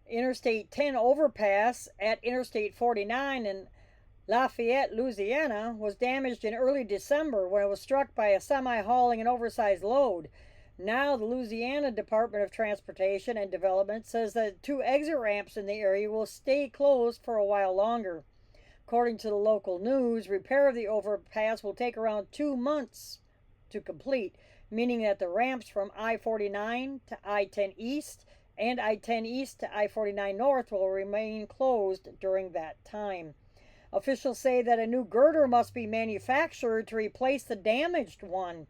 Interstate 10 overpass at Interstate 49 in Lafayette, Louisiana, was damaged in early December when it was struck by a semi hauling an oversized load. Now, the Louisiana Department of Transportation and Development says that 2 exit ramps in the area will stay closed for a while longer. According to the local news, repair of the overpass will take around 2 months to complete, meaning that the ramps from I 49 to I 10 East and I 10 East to I 49 North will remain closed during that time. Officials say that a new girder must be manufactured to replace the damaged one,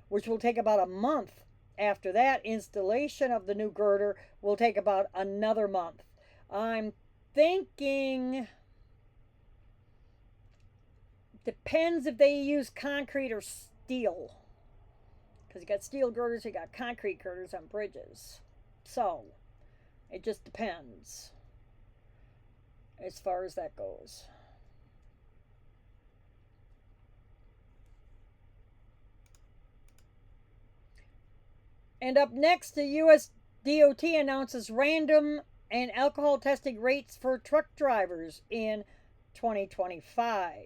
which will take about a month. After that, installation of the new girder will take about another month. I'm thinking, depends if they use concrete or steel. Because you got steel girders, you got concrete girders on bridges. So, it just depends as far as that goes. And up next, the U.S. DOT announces random and alcohol testing rates for truck drivers in 2025.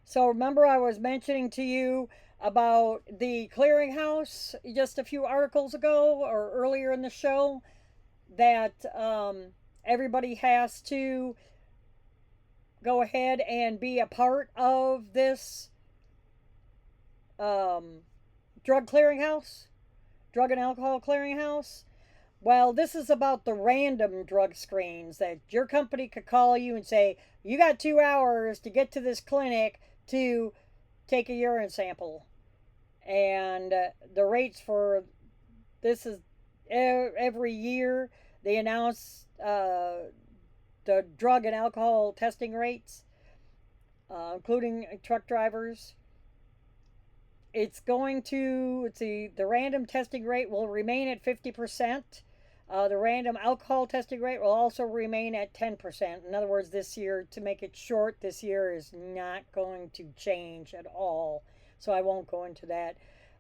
So remember I was mentioning to you about the clearinghouse just a few articles ago or earlier in the show that everybody has to go ahead and be a part of this drug clearinghouse, drug and alcohol clearinghouse. Well, this is about the random drug screens that your company could call you and say, you got 2 hours to get to this clinic to take a urine sample. And the rates for this is every year they announce the drug and alcohol testing rates, including truck drivers. It's going to, let's see, the random testing rate will remain at 50%. The random alcohol testing rate will also remain at 10%. In other words, this year, to make it short, this year is not going to change at all. So I won't go into that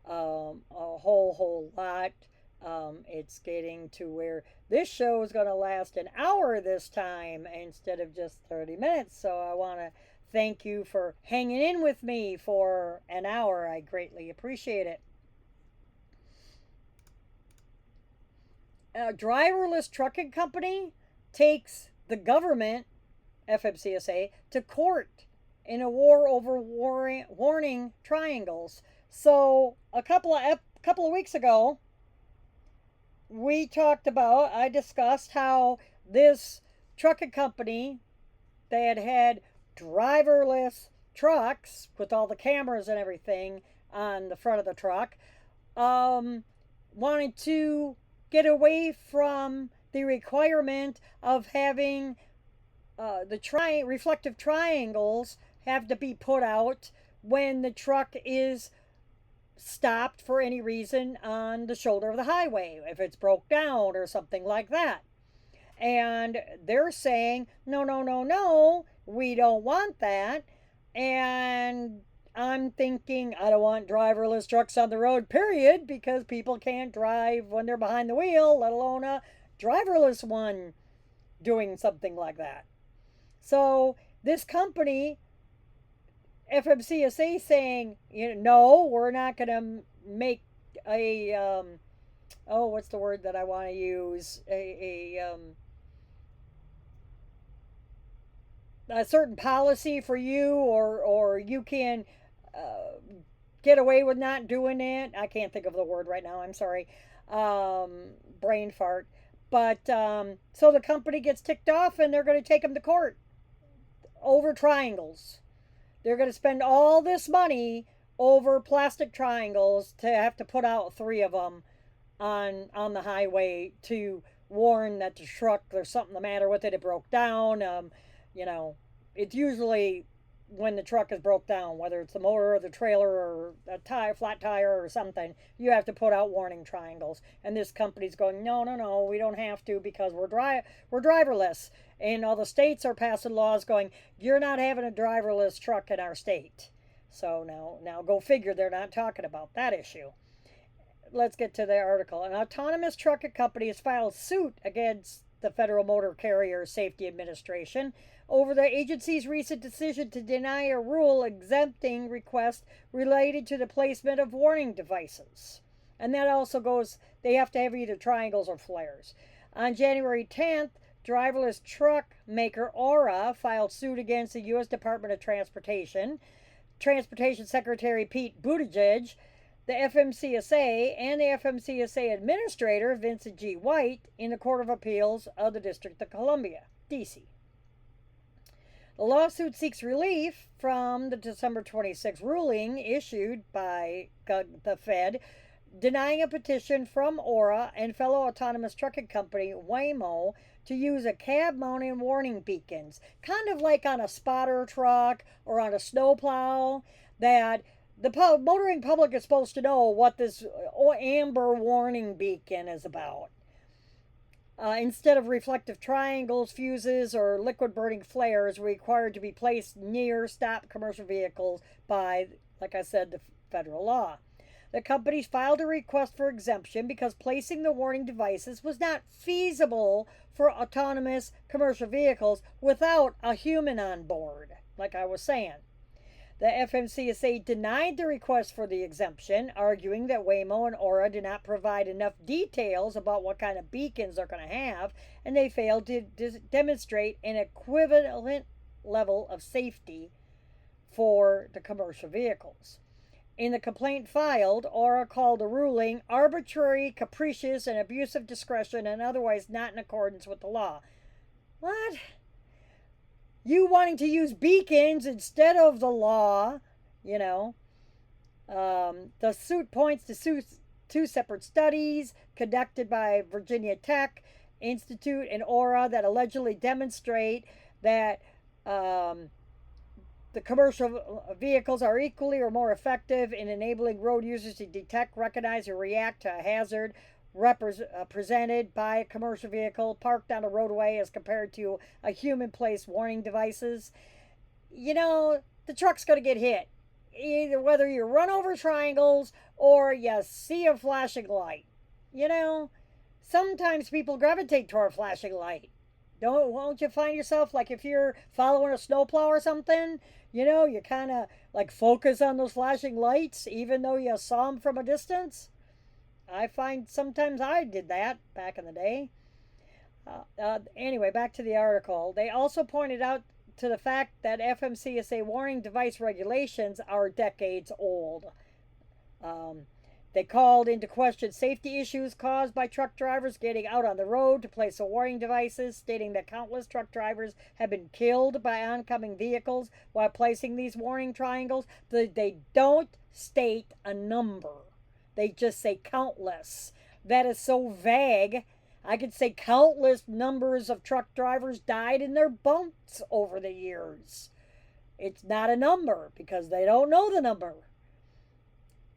a whole lot. It's getting to where this show is going to last an hour this time instead of just 30 minutes. So I want to thank you for hanging in with me for an hour. I greatly appreciate it. A driverless trucking company takes the government, FMCSA, to court in a war over warning triangles. So a couple of weeks ago, I discussed how this trucking company, they had driverless trucks with all the cameras and everything on the front of the truck, wanted to get away from the requirement of having the reflective triangles have to be put out when the truck is stopped for any reason on the shoulder of the highway, if it's broke down or something like that. And they're saying, no, no, no, no, we don't want that. And I'm thinking, I don't want driverless trucks on the road, period, because people can't drive when they're behind the wheel, let alone a driverless one doing something like that. So this company, FMCSA, saying, no, we're not going to make a, what's the word that I want to use? A certain policy for you, or you can get away with not doing it. I can't think of the word right now. I'm sorry. Brain fart. But so the company gets ticked off and they're going to take them to court over triangles. They're going to spend all this money over plastic triangles to have to put out 3 of them on the highway to warn that the truck, there's something the matter with it. It broke down. You know, it's usually when the truck is broke down, whether it's the motor or the trailer or a tire, flat tire or something, you have to put out warning triangles. And this company's going, no, no, no, we don't have to because we're driverless. And all the states are passing laws going, you're not having a driverless truck in our state. So now go figure, they're not talking about that issue. Let's get to the article. An autonomous trucking company has filed suit against the Federal Motor Carrier Safety Administration over the agency's recent decision to deny a rule exempting requests related to the placement of warning devices. And that also goes, they have to have either triangles or flares. On January 10th, driverless truck maker Aura filed suit against the U.S. Department of Transportation Secretary Pete Buttigieg, the FMCSA, and the FMCSA Administrator Vincent G. White in the Court of Appeals of the District of Columbia, D.C. The lawsuit seeks relief from the December 26 ruling issued by the Fed denying a petition from Aura and fellow autonomous trucking company Waymo to use a cab-mounted warning beacons, kind of like on a spotter truck or on a snowplow, that the motoring public is supposed to know what this amber warning beacon is about. Instead of reflective triangles, fuses, or liquid burning flares required to be placed near stopped commercial vehicles by, like I said, the federal law. The companies filed a request for exemption because placing the warning devices was not feasible for autonomous commercial vehicles without a human on board, like I was saying. The FMCSA denied the request for the exemption, arguing that Waymo and Aura did not provide enough details about what kind of beacons they're going to have, and they failed to demonstrate an equivalent level of safety for the commercial vehicles. In the complaint filed, Aura called the ruling arbitrary, capricious, and abuse of discretion and otherwise not in accordance with the law. What? You wanting to use beacons instead of the law, you know. The suit points to two separate studies conducted by Virginia Tech Institute and Aura that allegedly demonstrate that the commercial vehicles are equally or more effective in enabling road users to detect, recognize, or react to a hazard presented by a commercial vehicle parked on a roadway as compared to a human-placed warning devices. You know, the truck's going to get hit. Either whether you run over triangles or you see a flashing light. You know, sometimes people gravitate toward a flashing light. Won't you find yourself, like if you're following a snowplow or something, you know, you kind of like focus on those flashing lights even though you saw them from a distance? I find sometimes I did that back in the day. Anyway, back to the article. They also pointed out to the fact that FMCSA warning device regulations are decades old. They called into question safety issues caused by truck drivers getting out on the road to place the warning devices, stating that countless truck drivers have been killed by oncoming vehicles while placing these warning triangles. They don't state a number. They just say countless. That is so vague. I could say countless numbers of truck drivers died in their bumps over the years. It's not a number because they don't know the number.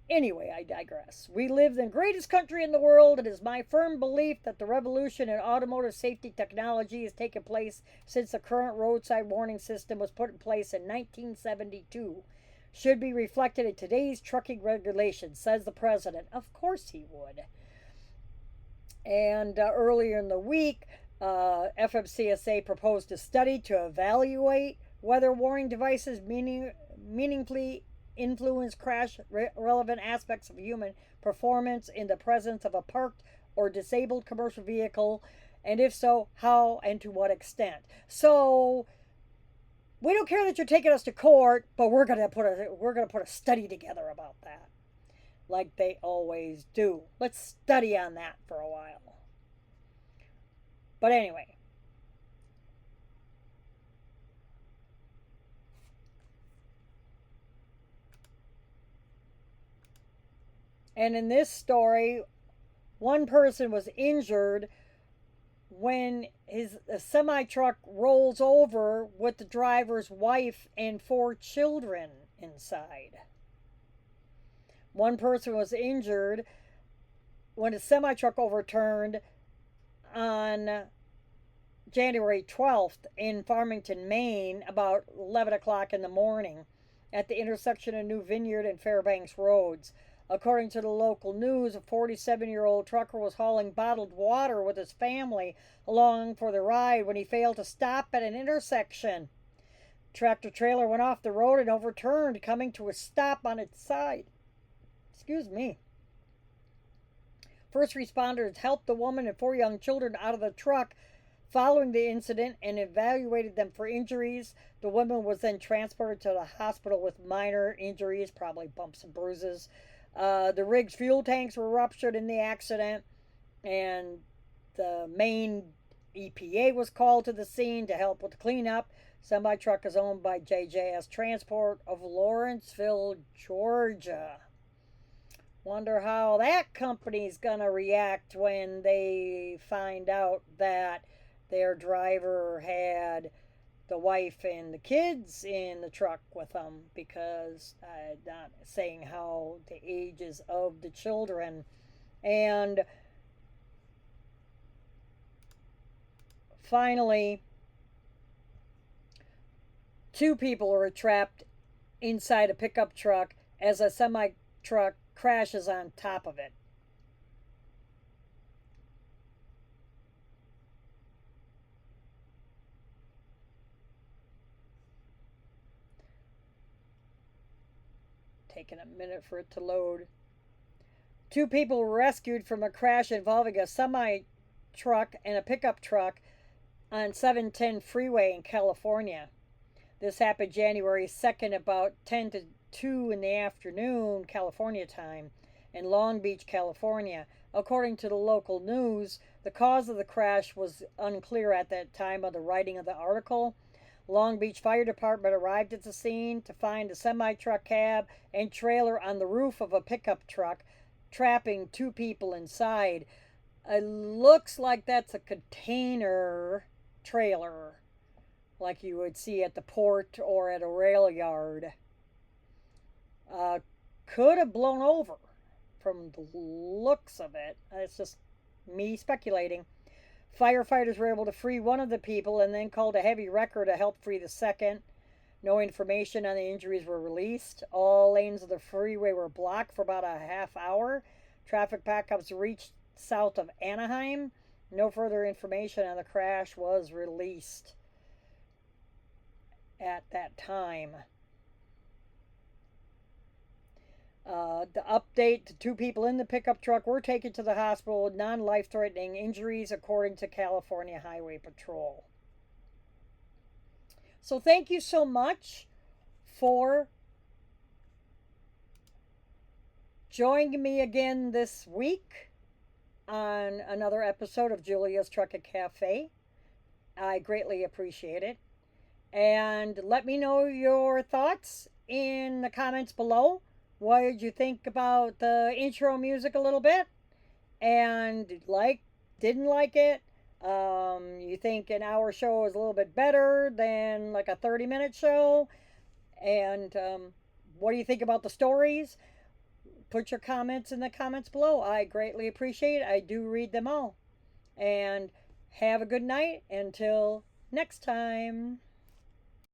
Anyway, I digress. We live in the greatest country in the world. It is my firm belief that the revolution in automotive safety technology has taken place since the current roadside warning system was put in place in 1972. Should be reflected in today's trucking regulations, says the president. Of course he would. And earlier in the week, FMCSA proposed a study to evaluate whether warning devices meaningfully influence crash relevant aspects of human performance in the presence of a parked or disabled commercial vehicle, and if so, how and to what extent. So we don't care that you're taking us to court, but we're gonna put a study together about that, like they always do. Let's study on that for a while. But anyway. And in this story, One person was injured when a semi truck rolls over with the driver's wife and 4 children inside. One person was injured when a semi truck overturned on January 12th in Farmington, Maine, about 11 o'clock in the morning at the intersection of New Vineyard and Fairbanks Roads. According to the local news, a 47-year-old trucker was hauling bottled water with his family along for the ride when he failed to stop at an intersection. Tractor trailer went off the road and overturned, coming to a stop on its side. Excuse me. First responders helped the woman and 4 young children out of the truck following the incident and evaluated them for injuries. The woman was then transported to the hospital with minor injuries, probably bumps and bruises. The rig's fuel tanks were ruptured in the accident, and the Maine EPA was called to the scene to help with the cleanup. Semi truck is owned by JJS Transport of Lawrenceville, Georgia. Wonder how that company's gonna react when they find out that their driver had the wife and the kids in the truck with them, because not saying how the ages of the children. And finally, 2 people were trapped inside a pickup truck as a semi truck crashes on top of it. Taking a minute for it to load. 2 people were rescued from a crash involving a semi truck and a pickup truck on 710 freeway in California. This happened January 2nd, about 10 to 2 in the afternoon, California time, in Long Beach, California. According to the local news, the cause of the crash was unclear at the time of the writing of the article. Long Beach Fire Department arrived at the scene to find a semi-truck cab and trailer on the roof of a pickup truck, trapping 2 people inside. It looks like that's a container trailer, like you would see at the port or at a rail yard. Could have blown over from the looks of it. It's just me speculating. Firefighters were able to free one of the people and then called a heavy wrecker to help free the second. No information on the injuries were released. All lanes of the freeway were blocked for about a half hour. Traffic backups reached south of Anaheim. No further information on the crash was released at that time. The update, the 2 people in the pickup truck were taken to the hospital with non-life-threatening injuries, according to California Highway Patrol. So thank you so much for joining me again this week on another episode of Julia's Truckin' Cafe. I greatly appreciate it. And let me know your thoughts in the comments below. What did you think about the intro music a little bit? And didn't like it? You think an hour show is a little bit better than like a 30-minute show? And what do you think about the stories? Put your comments in the comments below. I greatly appreciate it. I do read them all. And have a good night until next time.